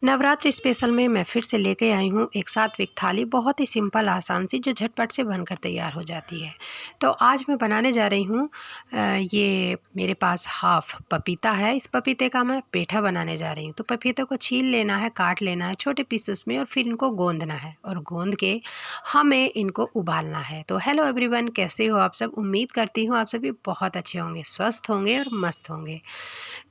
Navratri special में मैं फिर से लेके आई हूँ एक सात्विक थाली, बहुत ही सिंपल आसान सी जो झटपट से बनकर तैयार हो जाती है। तो आज मैं बनाने जा रही हूँ ये मेरे पास हाफ पपीता है। इस पपीते का मैं पेठा बनाने जा रही हूँ। तो पपीते को छील लेना है, काट लेना है छोटे पीसेस में और फिर इनको गोंदना है और गोंद के हमें इनको उबालना है। तो हेलो एवरीवन, कैसे हो आप सब? उम्मीद करती हूँ आप सभी बहुत अच्छे होंगे, स्वस्थ होंगे और मस्त होंगे।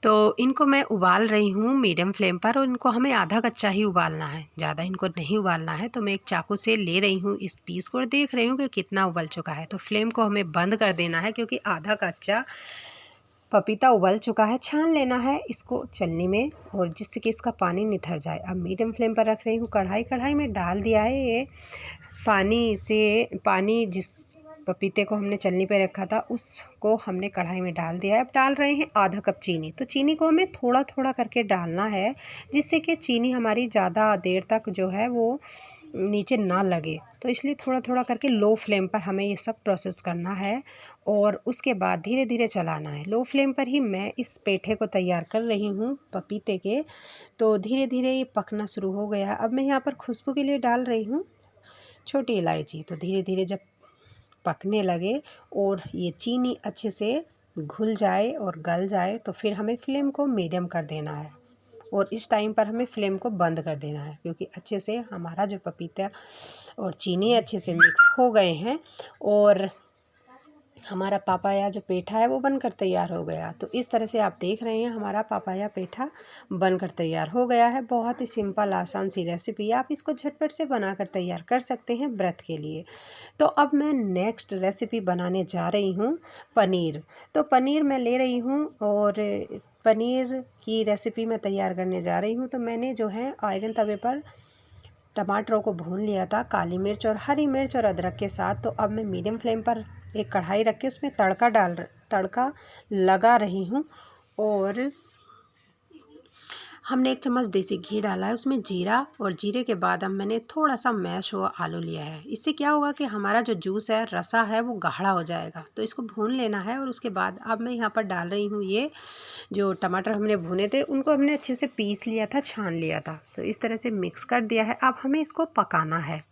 तो इनको मैं उबाल रही हूँ मीडियम फ्लेम पर और इनको हमें आधा कच्चा ही उबालना है, ज़्यादा इनको नहीं उबालना है। तो मैं एक चाकू से ले रही हूँ इस पीस को और देख रही हूँ कि कितना उबल चुका है। तो फ्लेम को हमें बंद कर देना है क्योंकि आधा कच्चा पपीता उबल चुका है। छान लेना है इसको छलनी में और जिससे कि इसका पानी निथर जाए। अब मीडियम फ्लेम पर रख रही हूँ कढ़ाई में डाल दिया है ये पानी जिस पपीते को हमने चलनी पे रखा था उसको हमने कढ़ाई में डाल दिया है। अब डाल रहे हैं आधा कप चीनी। तो चीनी को हमें थोड़ा थोड़ा करके डालना है जिससे कि चीनी हमारी ज़्यादा देर तक जो है वो नीचे ना लगे। तो इसलिए थोड़ा थोड़ा करके लो फ्लेम पर हमें ये सब प्रोसेस करना है और उसके बाद धीरे धीरे चलाना है। लो फ्लेम पर ही मैं इस पेठे को तैयार कर रही हूँ पपीते के। तो धीरे धीरे ये पकना शुरू हो गया। अब मैं यहाँ पर खुशबू के लिए डाल रही हूँ छोटी इलायची। तो धीरे धीरे जब पकने लगे और ये चीनी अच्छे से घुल जाए और गल जाए तो फिर हमें फ्लेम को मीडियम कर देना है और इस टाइम पर हमें फ्लेम को बंद कर देना है क्योंकि अच्छे से हमारा जो पपीता और चीनी अच्छे से मिक्स हो गए हैं और हमारा पापाया जो पेठा है वो बनकर तैयार हो गया। तो इस तरह से आप देख रहे हैं हमारा पापाया पेठा बनकर तैयार हो गया है। बहुत ही सिंपल आसान सी रेसिपी है, आप इसको झटपट से बनाकर तैयार कर सकते हैं व्रत के लिए। तो अब मैं नेक्स्ट रेसिपी बनाने जा रही हूँ पनीर। तो पनीर मैं ले रही हूँ और पनीर की रेसिपी मैं तैयार करने जा रही हूँ। तो मैंने जो है आयरन तवे पर टमाटरों को भून लिया था, काली मिर्च और हरी मिर्च और अदरक के साथ। तो अब मैं मीडियम फ्लेम पर एक कढ़ाई रख के उसमें तड़का लगा रही हूँ और हमने 1 चम्मच देसी घी डाला है, उसमें जीरा और जीरे के बाद अब मैंने थोड़ा सा मैश हुआ आलू लिया है। इससे क्या होगा कि हमारा जो जूस है, रसा है, वो गाढ़ा हो जाएगा। तो इसको भून लेना है और उसके बाद अब मैं यहाँ पर डाल रही हूँ ये जो टमाटर हमने भुने थे उनको हमने अच्छे से पीस लिया था, छान लिया था। तो इस तरह से मिक्स कर दिया है। अब हमें इसको पकाना है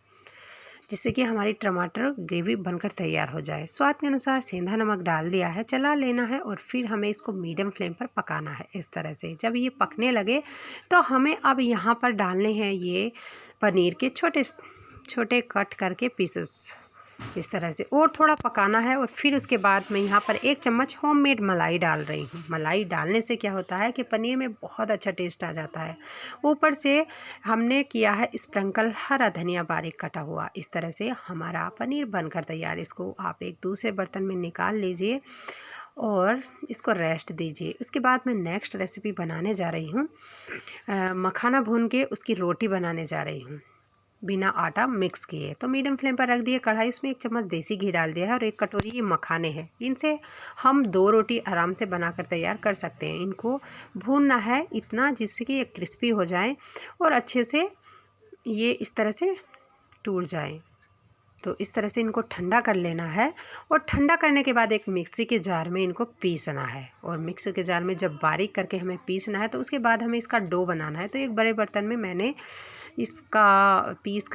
जिससे कि हमारी टमाटर ग्रेवी बनकर तैयार हो जाए। स्वाद के अनुसार सेंधा नमक डाल दिया है, चला लेना है और फिर हमें इसको मीडियम फ्लेम पर पकाना है इस तरह से। जब ये पकने लगे तो हमें अब यहाँ पर डालने हैं ये पनीर के छोटे छोटे कट करके पीसेस इस तरह से और थोड़ा पकाना है। और फिर उसके बाद मैं यहाँ पर 1 चम्मच होममेड मलाई डाल रही हूँ। मलाई डालने से क्या होता है कि पनीर में बहुत अच्छा टेस्ट आ जाता है। ऊपर से हमने किया है स्प्रिंकल हरा धनिया बारीक कटा हुआ। इस तरह से हमारा पनीर बनकर तैयार। इसको आप एक दूसरे बर्तन में निकाल लीजिए और इसको रेस्ट दीजिए। उसके बाद मैं नेक्स्ट रेसिपी बनाने जा रही हूँ मखाना भून के उसकी रोटी बनाने जा रही हूँ बिना आटा मिक्स किए। तो मीडियम फ्लेम पर रख दिए कढ़ाई, उसमें 1 चम्मच देसी घी डाल दिया है और 1 कटोरी ये मखाने हैं। इनसे हम 2 रोटी आराम से बनाकर तैयार कर सकते हैं। इनको भूनना है इतना जिससे कि ये क्रिस्पी हो जाए और अच्छे से ये इस तरह से टूट जाए। तो इस तरह से इनको ठंडा कर लेना है और ठंडा करने के बाद एक मिक्सी के जार में इनको पीसना है। और मिक्सी के जार में जब बारीक करके हमें पीसना है तो उसके बाद हमें इसका डो बनाना है। तो एक बड़े बर्तन में मैंने इसका पीस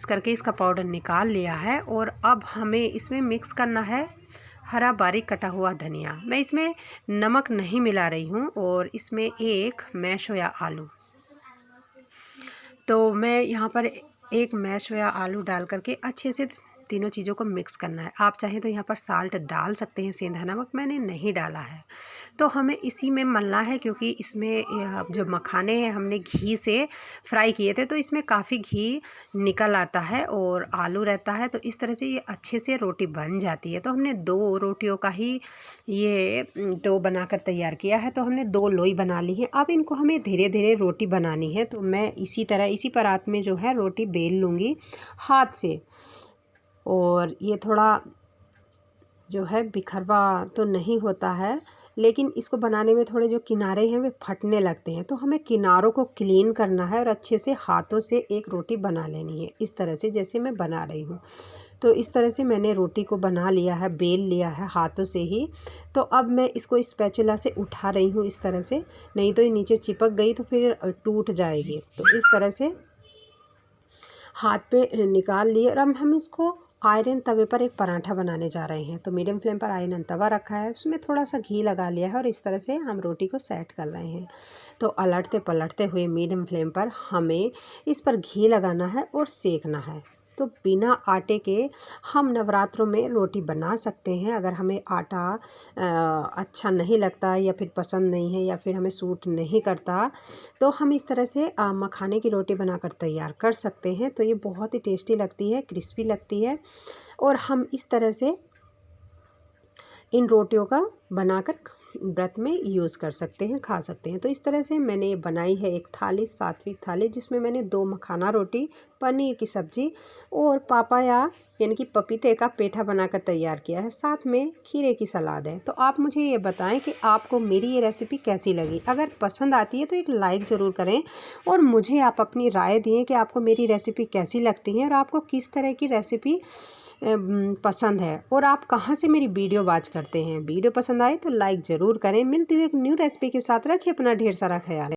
करके इसका पाउडर निकाल लिया है। और अब हमें इसमें मिक्स करना है हरा बारीक कटा हुआ धनिया। मैं इसमें नमक नहीं मिला रही हूँ और इसमें एक मैश हुआ आलू। तो मैं यहाँ पर एक मैश हुआ आलू डाल करके अच्छे से तीनों चीज़ों को मिक्स करना है। आप चाहें तो यहाँ पर साल्ट डाल सकते हैं, सेंधा नमक मैंने नहीं डाला है। तो हमें इसी में मलना है क्योंकि इसमें जो मखाने हैं हमने घी से फ्राई किए थे तो इसमें काफ़ी घी निकल आता है और आलू रहता है। तो इस तरह से ये अच्छे से रोटी बन जाती है। तो हमने 2 रोटियों का ही ये डो बनाकर तैयार किया है। तो हमने 2 लोई बना ली है। अब इनको हमें धीरे धीरे रोटी बनानी है। तो मैं इसी परात में जो है रोटी बेल लूँगी हाथ से। और ये थोड़ा जो है बिखरवा तो नहीं होता है लेकिन इसको बनाने में थोड़े जो किनारे हैं वे फटने लगते हैं। तो हमें किनारों को क्लीन करना है और अच्छे से हाथों से एक रोटी बना लेनी है इस तरह से जैसे मैं बना रही हूँ। तो इस तरह से मैंने रोटी को बना लिया है, बेल लिया है हाथों से ही। तो अब मैं इसको स्पैचुला से उठा रही हूँ इस तरह से, नहीं तो ये नीचे चिपक गई तो फिर टूट जाएगी। तो इस तरह से हाथ पे निकाल लिए और अब हम इसको आयरन तवे पर एक पराठा बनाने जा रहे हैं। तो मीडियम फ्लेम पर आयरन तवा रखा है, उसमें थोड़ा सा घी लगा लिया है और इस तरह से हम रोटी को सेट कर रहे हैं। तो अलटते पलटते हुए मीडियम फ्लेम पर हमें इस पर घी लगाना है और सेकना है। तो बिना आटे के हम नवरात्रों में रोटी बना सकते हैं। अगर हमें आटा अच्छा नहीं लगता या फिर पसंद नहीं है या फिर हमें सूट नहीं करता, तो हम इस तरह से मखाने की रोटी बनाकर तैयार कर सकते हैं। तो ये बहुत ही टेस्टी लगती है, क्रिस्पी लगती है और हम इस तरह से इन रोटियों का बनाकर व्रत में यूज़ कर सकते हैं, खा सकते हैं। तो इस तरह से मैंने ये बनाई है एक थाली, सात्विक थाली, जिसमें मैंने 2 मखाना रोटी, पनीर की सब्ज़ी और पापाया यानी कि पपीते का पेठा बनाकर तैयार किया है। साथ में खीरे की सलाद है। तो आप मुझे ये बताएं कि आपको मेरी ये रेसिपी कैसी लगी। अगर पसंद आती है तो एक लाइक ज़रूर करें और मुझे आप अपनी राय दें कि आपको मेरी रेसिपी कैसी लगती है और आपको किस तरह की रेसिपी पसंद है और आप कहाँ से मेरी वीडियो वॉच करते हैं। वीडियो पसंद आए तो लाइक ज़रूर करें। मिलती हुई एक न्यू रेसिपी के साथ, रखिए अपना ढेर सारा ख्याल।